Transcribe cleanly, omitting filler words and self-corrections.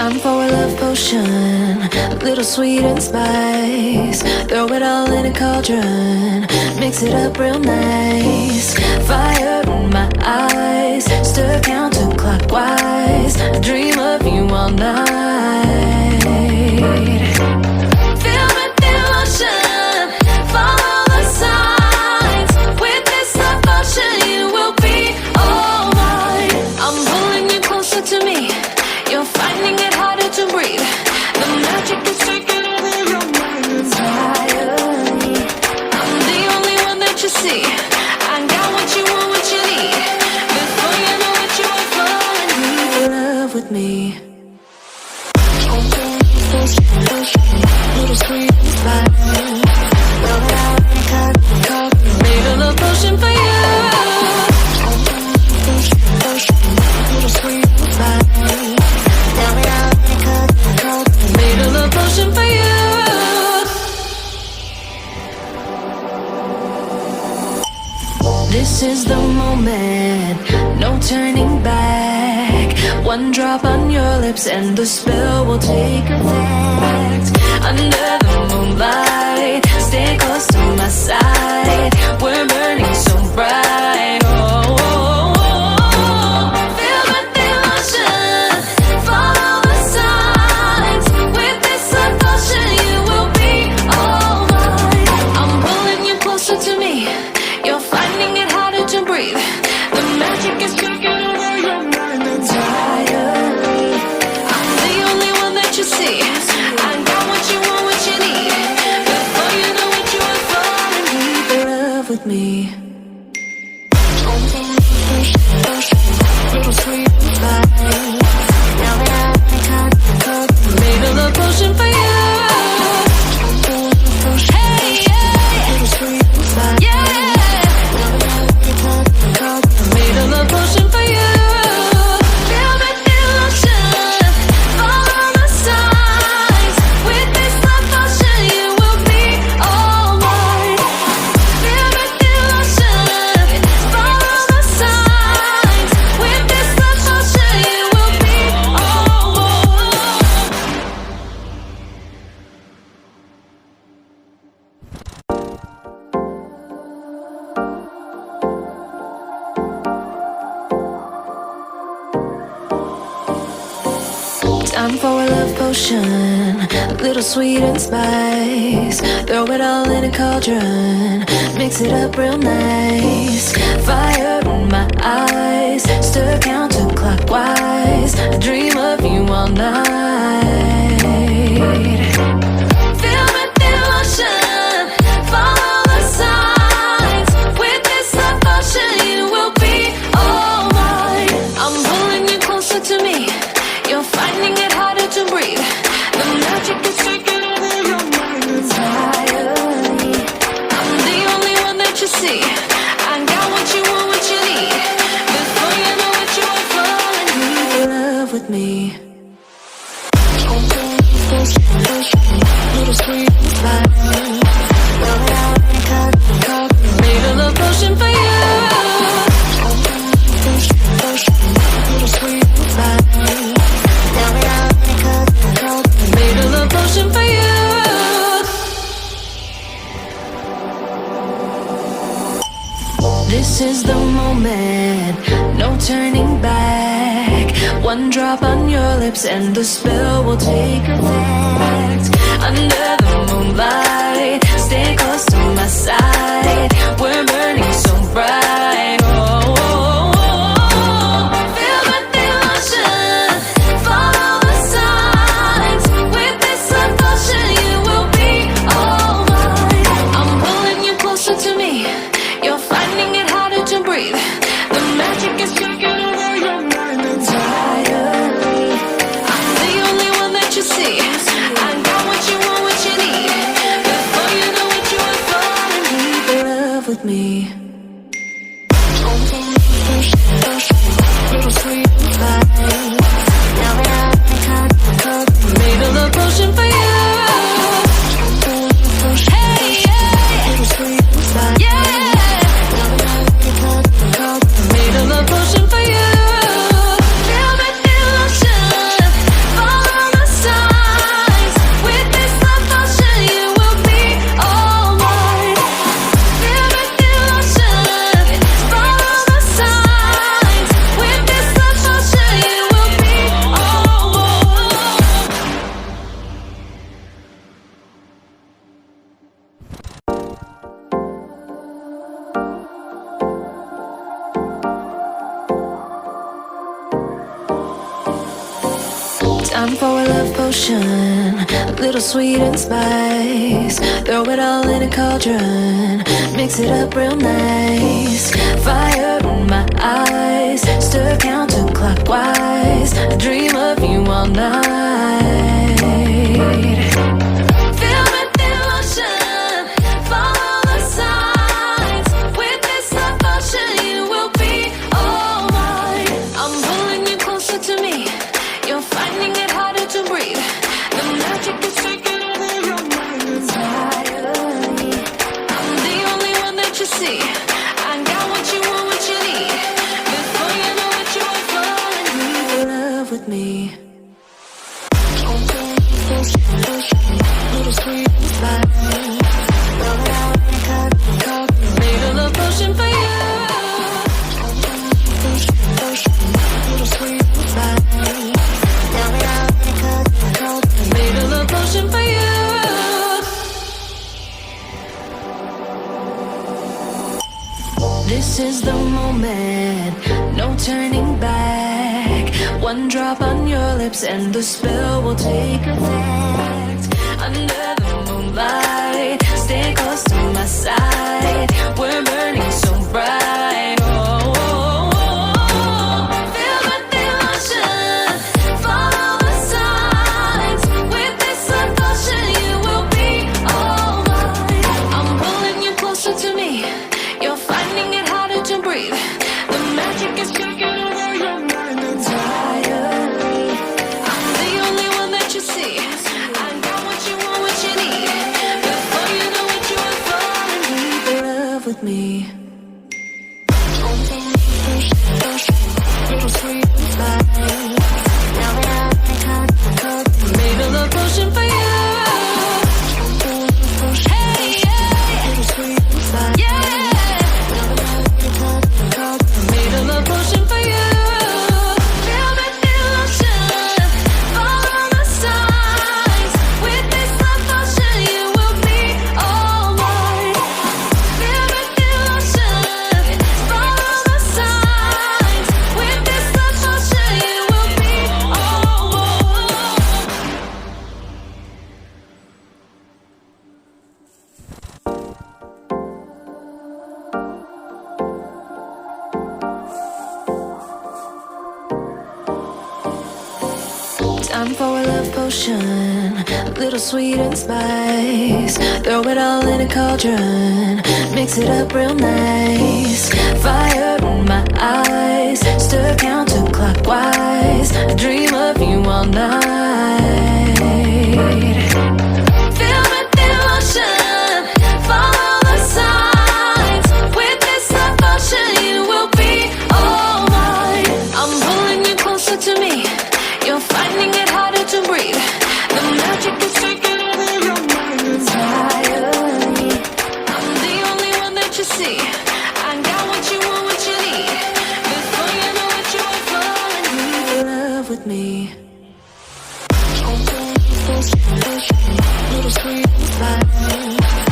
Time for a love potion, a little sweet and spice. Throw it all in a cauldron, mix it up real nice. Fire in my eyes, stir counterclockwise. I dream of you all night. Feel with devotion, follow the signs. With this devotion, you will be all mine. I'm pulling you closer to me. You're finding it harder to breathe. The magic is taking over your mind entirely. I'm the only one that you see. I got what you want, what you need. Before you know what you are falling in love with me. Little sweet spice. Made a love potion for you. Little sweet spice. Made a love potion for you. This is the moment, no turning back. One drop on your lips and the spell will take effect. Under the moonlight, stay close to my side. We're burning so bright. With me. Little sweet spice. Made a love potion for you. Hey, yeah. Little sweet spice. Yeah. Made a love potion for you. Feel the devotion, follow the signs. With this love potion, you will be all mine. Time for a love potion, a little sweet and spice. Throw it all in a cauldron, mix it up real nice. Fire in my eyes, stir counterclockwise. I dream of you all night. Feel the devotion, follow the signs. With this devotion, you will be all mine. I'm pulling you closer to me. You're finding it harder to breathe. The magic is taking over your mind entirely. I'm the only one that you see. I got what you want, what you need. Before you know what you are falling in love with me. Little sweet spice. Made a love potion for you. Little sweet spice. Made a love potion for you. This is the moment, no turning back. One drop on your lips and the spell will take effect. Under the moonlight, stay close to my side. We're burning so bright. With me. Little sweet spice. Made a love potion for you. Hey, yeah. Little sweet spice. Yeah. Made a love potion for you. Feel the devotion, follow Time for a love potion, a little sweet and spice. Throw it all in a cauldron, mix it up real nice. Fire in my eyes, stir counterclockwise. I dream of you all night. Feel with emotion, follow the signs. With this love potion, you will be all mine. I'm pulling you closer to me. You're finding it harder to breathe. The magic is taking over your mind entirely. I'm the only one that you see. I got what you want, what you need. Before you know it, you are falling in love with me. Little sweet spice. Made a love potion for you. Little sweet spice. Made a love potion for you. This is the moment, no turning back. One drop on your lips and the spell will take effect. Under the moonlight, stay close to my side. We're burning so bright. Oh, oh, oh. Feel the emotion, follow the signs. With this love potion, you will be all mine. I'm pulling you closer to me. You're finding it harder to breathe. The magic is taking over your mind entirely. I'm the only one that you see. I got what you want, what you need. Before you know it, you are falling deep in love with me. Little sweet spice. Made a love potion for you. Hey, yeah. Little sweet spice. Yeah. Made a love potion for you. Feel the emotion, follow the signs. With this love potion, you will be all mine. Feel the emotion, follow the signs. With this love potion, you will be all Time for a love potion, a little sweet and spice. Throw it all in a cauldron, mix it up real nice. Fire in my eyes, stir counterclockwise. I dream of you all night. Feel with emotion, follow the signs. With this love potion, you will be all mine. I'm pulling you closer to me. You're finding it harder to breathe. The magic is taking over your mind entirely. I'm the only one that you see. I got what you want, what you need. Before you know it, you are falling deep in love with me. Little sweet spice.